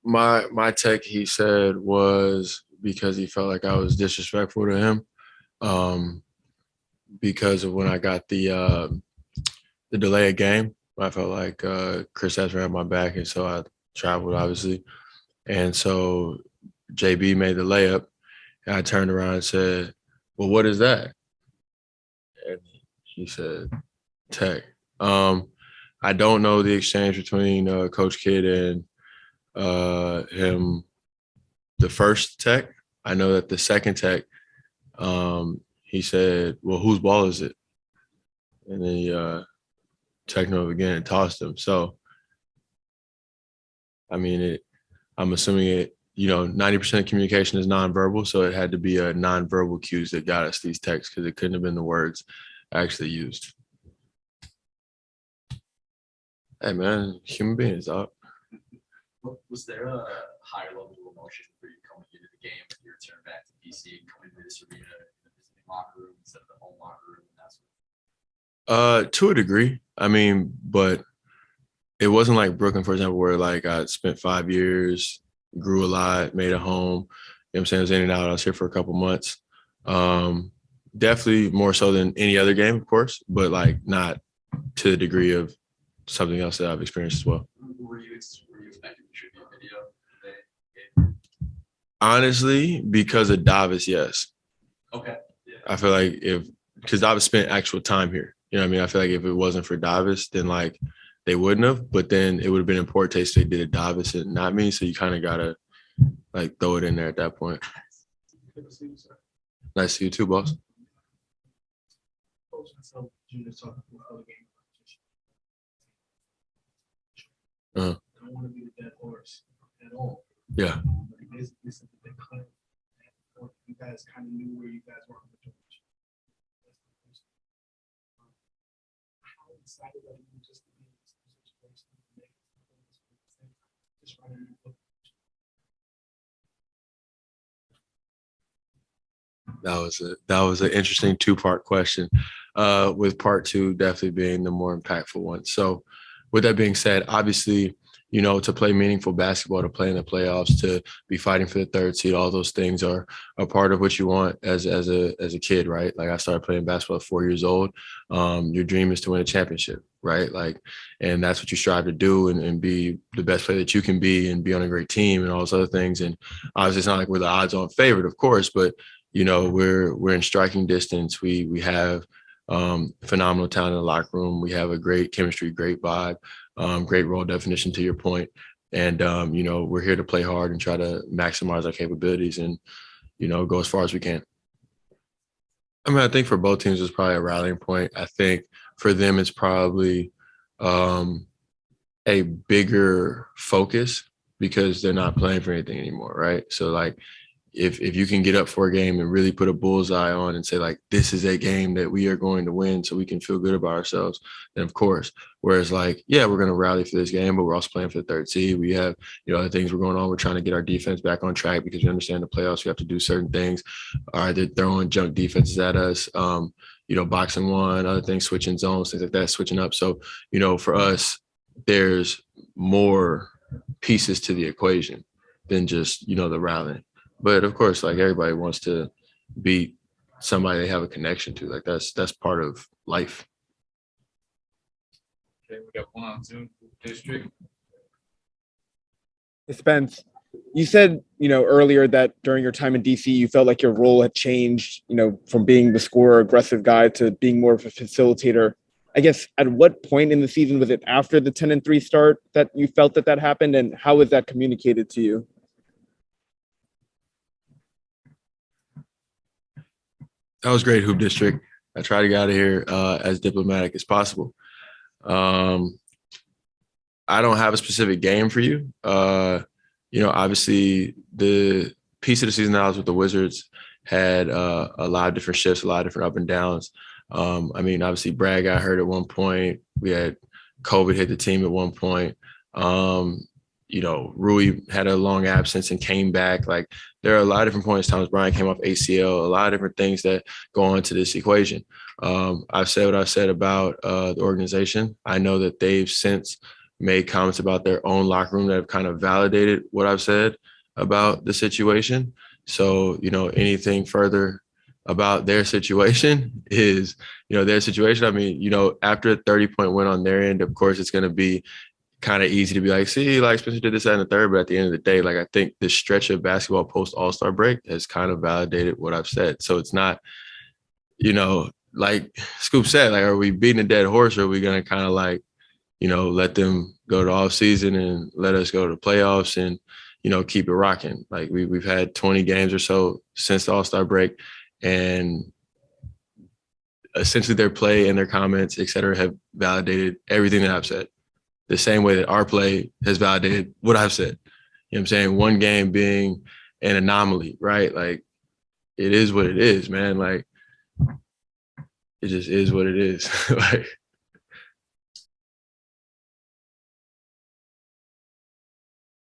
My tech, he said, was because he felt like I was disrespectful to him, um, because of when I got the delay of game. I felt like Chris Ezra had my back, and so I traveled obviously, and so JB made the layup, and I turned around and said, "Well, what is that?" And he said, "Tech." I don't know the exchange between Coach Kidd and him, the first tech. I know that the second tech, he said, "Well, whose ball is it?" And then he checked him up again and tossed him. So, I mean, I'm assuming 90% of communication is nonverbal. So it had to be a nonverbal cues that got us these texts because it couldn't have been the words actually used. Hey, man, human beings, dog. Was there a higher level of emotion for you coming into the game when you return back to DC and coming to this arena in the visiting locker room instead of the home locker room? And To a degree. I mean, but it wasn't like Brooklyn, for example, where like I spent 5 years, grew a lot, made a home. You know what I'm saying? I was in and out. I was here for a couple months. Definitely more so than any other game, of course, but like not to the degree of something else that I've experienced as well. Were you expecting to shoot a video today? Honestly, because of Davis, yes. Okay. Yeah. I feel like because Davis spent actual time here. You know what I mean? I feel like if it wasn't for Davis, then like they wouldn't have, but then it would have been in poor taste if they did it Davis and not me. So you kind of got to like throw it in there at that point. Nice to see you too, boss. I don't want to be the dead horse at all. Yeah. This is the big claim. You guys kind of knew where you guys were on the George. How excited are you just to be in this situation? Just running the book. That was an interesting two-part question, with part two definitely being the more impactful one. So with that being said, obviously, to play meaningful basketball, to play in the playoffs, to be fighting for the third seed, all those things are a part of what you want as a kid, right? Like I started playing basketball at 4 years old. Your dream is to win a championship, right? Like, and that's what you strive to do and be the best player that you can be and be on a great team and all those other things. And obviously it's not like we're the odds-on favorite, of course, but we're in striking distance. We have phenomenal talent in the locker room. We have a great chemistry, great vibe, great role definition to your point. And, we're here to play hard and try to maximize our capabilities and, go as far as we can. I mean, I think for both teams, it's probably a rallying point. I think for them, it's probably a bigger focus because they're not playing for anything anymore, right? So, like, if you can get up for a game and really put a bullseye on and say, like, this is a game that we are going to win so we can feel good about ourselves, then of course. Whereas, like, yeah, we're going to rally for this game, but we're also playing for the third seed. We have, other things we're going on. We're trying to get our defense back on track because we understand the playoffs. We have to do certain things. All right, they're throwing junk defenses at us, boxing one, other things, switching zones, things like that, switching up. So, for us, there's more pieces to the equation than just, the rallying. But of course, like everybody wants to beat somebody they have a connection to. Like that's part of life. Okay, we got one on Zoom district. Spence, you said, earlier that during your time in DC, you felt like your role had changed, from being the scorer, aggressive guy to being more of a facilitator. I guess at what point in the season was it after the 10-3 start that you felt that happened, and how was that communicated to you? That was great, Hoop District. I tried to get out of here as diplomatic as possible. I don't have a specific game for you. Obviously the piece of the season that I was with the Wizards had a lot of different shifts, a lot of different up and downs. Obviously Brad got hurt at one point. We had COVID hit the team at one point. Rui had a long absence and came back. Like there are a lot of different points. Thomas Bryant came off ACL, a lot of different things that go into this equation. I've said what I've said about the organization. I know that they've since made comments about their own locker room that have kind of validated what I've said about the situation. So, anything further about their situation is, their situation. I mean, after a 30-point win on their end, of course, it's going to be kind of easy to be like, see, like Spencer did this, that, and the third. But at the end of the day, like, I think this stretch of basketball post All-Star break has kind of validated what I've said. So it's not, like Scoop said, like, are we beating a dead horse, or are we going to kind of like, let them go to off season and let us go to playoffs and, keep it rocking. Like we've had 20 games or so since the All-Star break, and essentially their play and their comments, et cetera, have validated everything that I've said. The same way that our play has validated what I've said. You know what I'm saying? One game being an anomaly, right? Like, it is what it is, man. Like, it just is what it is. Like,